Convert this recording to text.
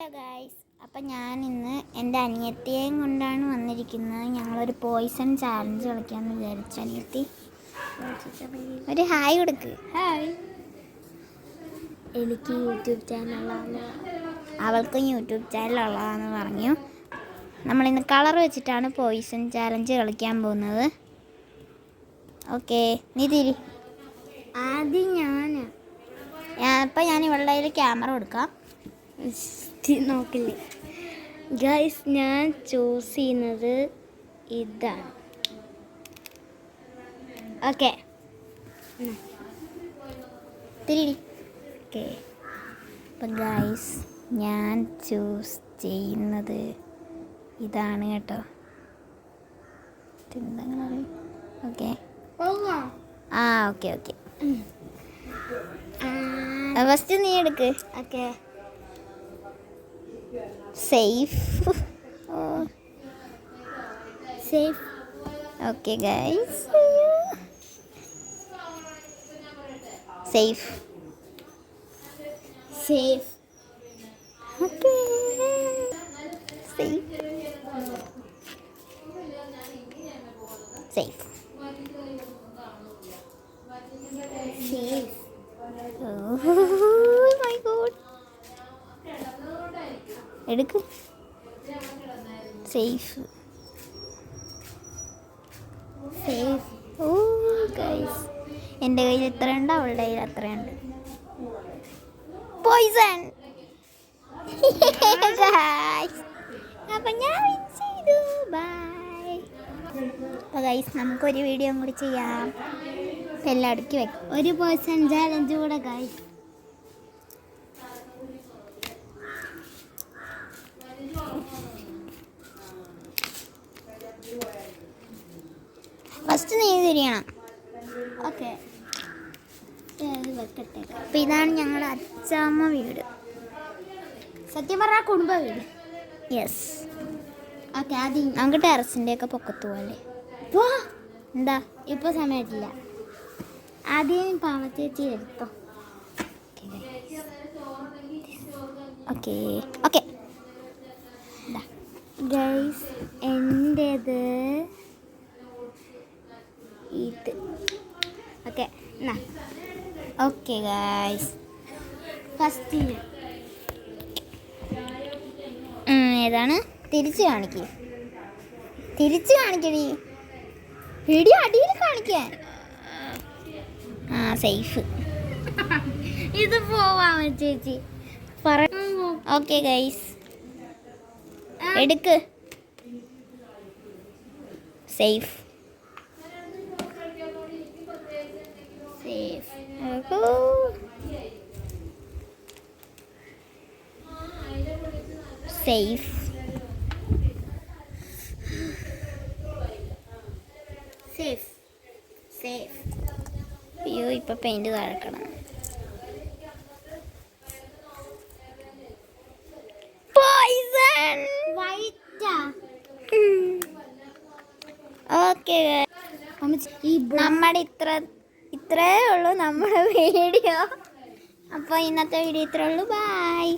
Hello guys, അപ്പം ഞാൻ ഇന്ന് എൻ്റെ അനിയത്തിയെയും കൊണ്ടാണ് വന്നിരിക്കുന്നത്. ഞങ്ങളൊരു പോയിസൺ ചാലഞ്ച് കളിക്കാമെന്ന് വിചാരിച്ചു. അനിയത്തി ഒരു ഹായ് കൊടുക്ക്. ഹായ്. എനിക്ക് യൂട്യൂബ് ചാനലുള്ളതാണ്. അവൾക്കും യൂട്യൂബ് ചാനലുള്ളതാണെന്ന് പറഞ്ഞു. നമ്മളിന്ന് കളർ വെച്ചിട്ടാണ് പോയിസൺ ചാലഞ്ച് കളിക്കാൻ പോകുന്നത്. ഓക്കെ, നീ തിരി. ആദ്യം അപ്പം ഞാൻ ഇവളുടെ കയ്യിൽ ക്യാമറ കൊടുക്കാം. നോക്കില്ലേ ഗൈസ്, ഞാൻ ചൂസ് ചെയ്യുന്നത് ഇതാണ്. ഓക്കെ, തിരി. ഓക്കെ, അപ്പം ഗൈസ് ഞാൻ ചൂസ് ചെയ്യുന്നത് ഇതാണ് കേട്ടോ. ഓക്കെ ഓക്കെ ഓക്കെ ഫസ്റ്റ് നീ എടുക്ക്. Okay, safe. Safe. Okay guys, safe. Safe. Okay, safe. Safe. Safe. Oh my god. എടുക്ക്. സേഫ്. സേഫ്. ഓ ഗൈസ്, എൻ്റെ കയ്യിൽ എത്രയുണ്ട്, അവളുടെ കയ്യിൽ അത്രയുണ്ട്. പോയിസൺ. ഗൈസ്, അപ്പം ഞാൻ വിൻ ചെയ്തു. ബൈ. അപ്പോൾ ഗൈസ്, നമുക്കൊരു വീഡിയോ കൂടി ചെയ്യാം. എല്ലാം അടുക്കി വെക്കാം. ഒരു പോയിസൺ ചാലഞ്ച് കൂടെ ഗൈസ്. ഫസ്റ്റ് നീ തിരിയണം. ഓക്കെ, വെക്കട്ടെ. അപ്പം ഇതാണ് ഞങ്ങളുടെ അച്ചാമ്മ വീട്. സത്യം പറഞ്ഞാൽ കുടുംബ വീട്. യെസ്. ഓക്കെ, ആദ്യം നമുക്ക് ടെറസിൻ്റെ ഒക്കെ പൊക്കത്ത് പോകല്ലേ? എന്താ ഇപ്പോൾ സമയത്തില്ല. ആദ്യം പാവച്ചേച്ചി എടുത്തോ. ഓക്കെ ഓക്കെ ഗൈസ്, എൻ്റേത് ഇത്. ഓക്കെ, എന്നാ ഓക്കെ ഗൈസ്, ഫസ്റ്റ് ഏതാണ്? തിരിച്ച് കാണിക്കേ, തിരിച്ച് കാണിക്കടി. വീഡിയോ അടിയിൽ കാണിക്കാൻ. ആ, സേഫ്. ഇത് പോവാമ ചേച്ചി. ഓക്കെ ഗൈസ്, എടുക്ക്. Safe. Safe. Safe. Safe. Safe. അയ്യോ, ഇപ്പൊ പെയിന്റ് താഴക്കണം. പോയിസൺ. വൈറ്റാ. ഓക്കെ, നമ്മുടെ ഇത്രേ ഉള്ളൂ നമ്മുടെ വീഡിയോ. അപ്പോൾ ഇന്നത്തെ വീഡിയോ ഇത്രേ ഉള്ളൂ. ബൈ.